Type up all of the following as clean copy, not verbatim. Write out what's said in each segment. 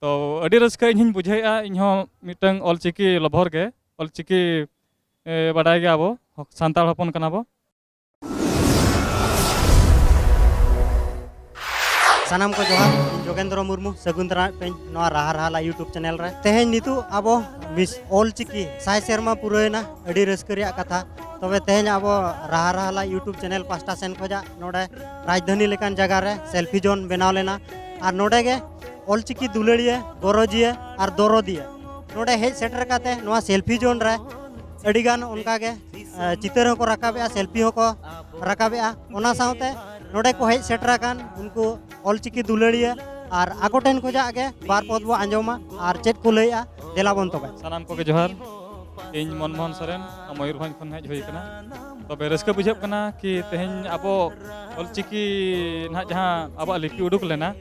तो अड़ी रस्का इन बुझेगा इन मिटंग ऑलचिकी लभर के ऑलचिकी बाडाय गे आबो सान्ताल हपन कना बो सानाम को जोहार जोगेंद्र मुर्मू सगुंदरा पे राहा राहा यूट्यूब चैनल रे तेहें नितु आबो मिस ऑलचिकी साय सेरमा पुरैना अड़ी रस्का रिया कथा तबे तेहें आबो राहा राहा यूट्यूब चैनल पास्टा सेन खोजा नोडे राजधानी लेकान जगह रे सेल्फी जोन बनाव लेना और नोडे गे ऑलचिकी दुलड़िया गरजिया और दरदिया नोडे हेज सेटर काते नोआ सेल्फी जोन रे अड़ीगान उनका गे चितर होको राकाबेआ सेल्फी होको राकाबेआ ओना साउते नोडे को हेज सेटराकान उनको ऑलचिकी दुलड़िया और आगोटेन खोजा गे बार पद बो आंजोमा और चेक को लैया देला बन तबे सानाम को के जोहार इन मनमोहन सोरेन मयूरभंज खन हेज हुई कना तबे रस्का बुझब कना कि तेहें आबो ऑलचिकी ना जहां आबो लिपि उडुक लेना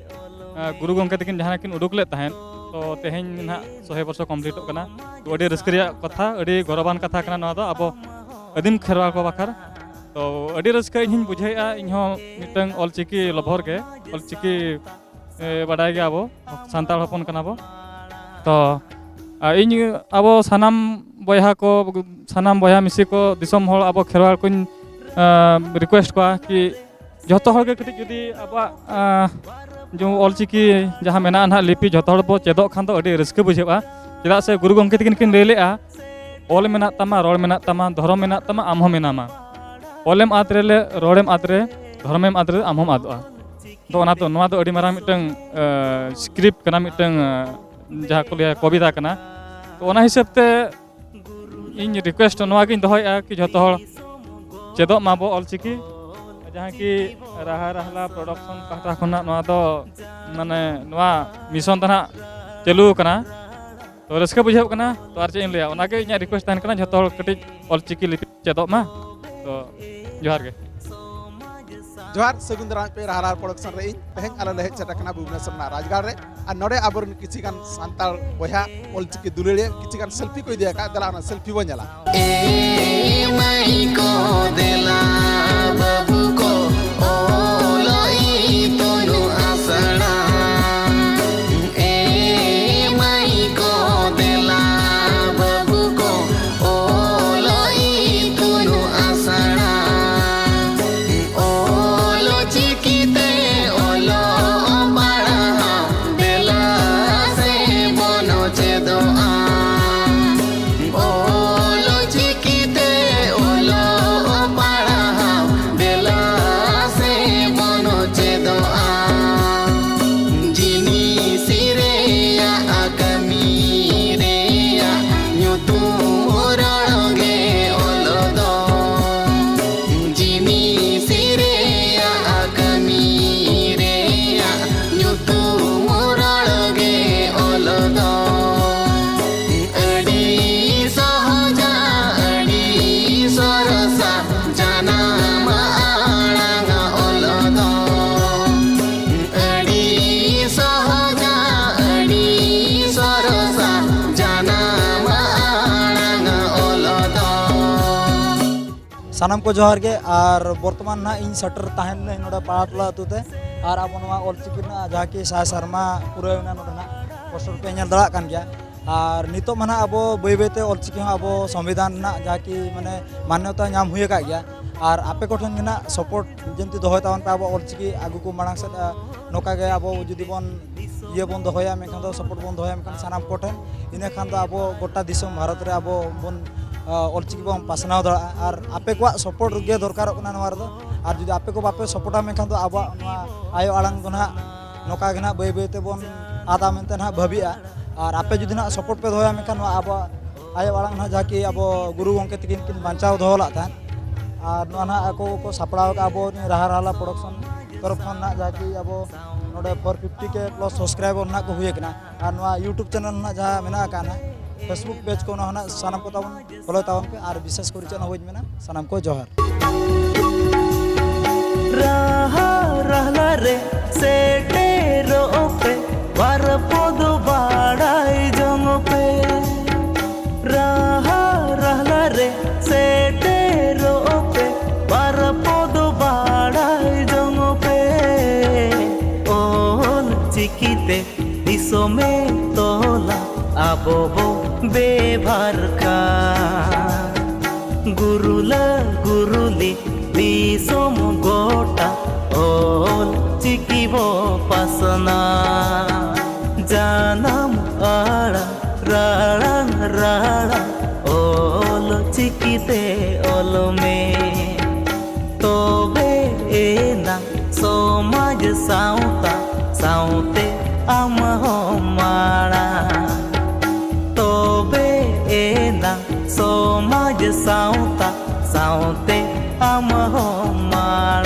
गुरु गंके तकिन जहां किन उडुक ले तहन तो तेहें ना 100 वर्ष कमप्लीट कना तो अड़ी रस्का रिया कथा अड़ी गौरवान कथा कना नवा दो आबो आदिम खेरवाल को बाखर तो अड़ी रस्का इन बुझेगा इन मिटंग ऑलचिकी लभर के ऑलचिकी बाडाय गे आबो सान्ताल हपन कना बो तो इन आबो सानाम बयहा को सानाम बयहा मिसी को दिसम हल आबो खेरवाल को रिक्वेस्ट को कि जतो हल के कटी जदी आबो जो ऑलचिकी जहाँ मेना ना लिपि जो बो चेदो खान तो अड़ी रस्का बुझेगा चेदा से गुरु गंके तकिन किन लैले ऑल मेना तमा रोड मेना तमा धर्म मेना तमा आम मेनामा ऑलेम आद रे रोडेम आद रे धर्मेम आद रे आम आदोआ तो ओना तो नोआ दो अड़ी मारा मिटंग स्क्रिप्ट कना मिटंग जहाँ को लिया कविता कना तो ओना हिसाब ते इन रिक्वेस्ट नोआ गिन दोहया कि जतो हल चेदो माबो ऑलचिकी जहाँ कि राहा राहला प्रोडक्शन पाहटा खना नोआ दो माने नोआ मिशन तना चालू कना तो रस्का बुझाव कना तो आर चे इन लिया ओना के इना रिक्वेस्ट तहन कना जतो हल कटी ऑलचिकी लिपि चेदो मा तो जोहार गे जोहार सगुंदरा पे राहा प्रोडक्शन रे तेहें आलो ले चटकना भुवनेश्वर ना राजगार रे और नोडे आबर किछि गान सान्ताल बया ऑलचिकी दुलेड़े किछि गान सेल्फी को दिया का दला ना सेल्फी बन जाला ए माई को देला बाबू को ओलई तोनु आसड़ा ए माई को देला बाबू को ओलई तोनु आसड़ा ओलो चिकीते ओलो बाड़ा देला से बनो चेदो ओलो चिकीते ओलो बाड़ा देला से बनो चेदो जिनी सिरेया आकमी रेया न्यूतु मोरणगे ओलो दो जिनी सिरेया आकमी रेया न्यूतु मोरणगे ओलो दो अड़ी सहजा अड़ी सरसा जाना माळांगा ओलो दो अड़ी सहजा अड़ी सरसा जाना माळांगा ओलो दो सानाम को जोहार गे और बर्तमान ना इन सटर तहन नोडे पाटला अतुते और अब नोआ ऑलचिकी ना जहाँ कि साय शर्मा पूरा नोडे ना पोस्टर पे नेल दड़ा कान गया और नितो माना अब बई बईते ऑलचिकी अब संविधान ना जहाँ कि माने मान्यता नाम हुए का गया और आपे को ठन ना सपोर्ट जमती दोहय तावन पे अब ऑलचिकी आगु को मांग से नोका गे अब जुदी बन ये बन दोहया मेखान दो सपोर्ट बन दोहया मेखान सानाम को ठन इने खान दो अब गोटा दिसम भारत रे अब बन ऑलचिकी बन पासनाव दड़ा और आपे को सपोर्ट गे दरकार कना नवार दो और जुदी आपे को बापे सपोर्टा मेखान दो अब आयो आड़ांग दो ना नोका गे ना बई बईते बन आदा मेनते ना भाबिया और आपे जुदी ना सपोर्ट पे दोहया मेखान अब आयो आड़ांग ना जहाँ कि अब गुरु गंके तकिन किन बांचाव दोहला तहन और नोआ ना ako को सापड़ाव का अब राहा राहा प्रोडक्शन तरफ खन ना जहाँ कि अब नोडे 450 के प्लस सब्सक्राइबर ना को हुए कना और नोआ यूट्यूब चैनल ना जहाँ मेना का ना फेसबुक पेज को ना सानाम को तावन फॉलो तावन पे और विशेष कर चैनल होज मेना सानाम को जोहार राहा रहला रे सेटेरो पे बार पद बाड़ाई जंग पे राहा रहला रे सेटेरो पे बार पद बाड़ाई जंग पे ओल चिकीते दिस दिसोमे तोला आबो बो बेभार का गुरुला गुरुली दिसोम गोटा ओल चिकी बो पासना जानम आड़ा राड़ांग राड़ा ओल चिकीते ओल में तोबे एना समाज साउता साउते आम माड़ा तोबे एना समाज साउता साउते आम माड़ा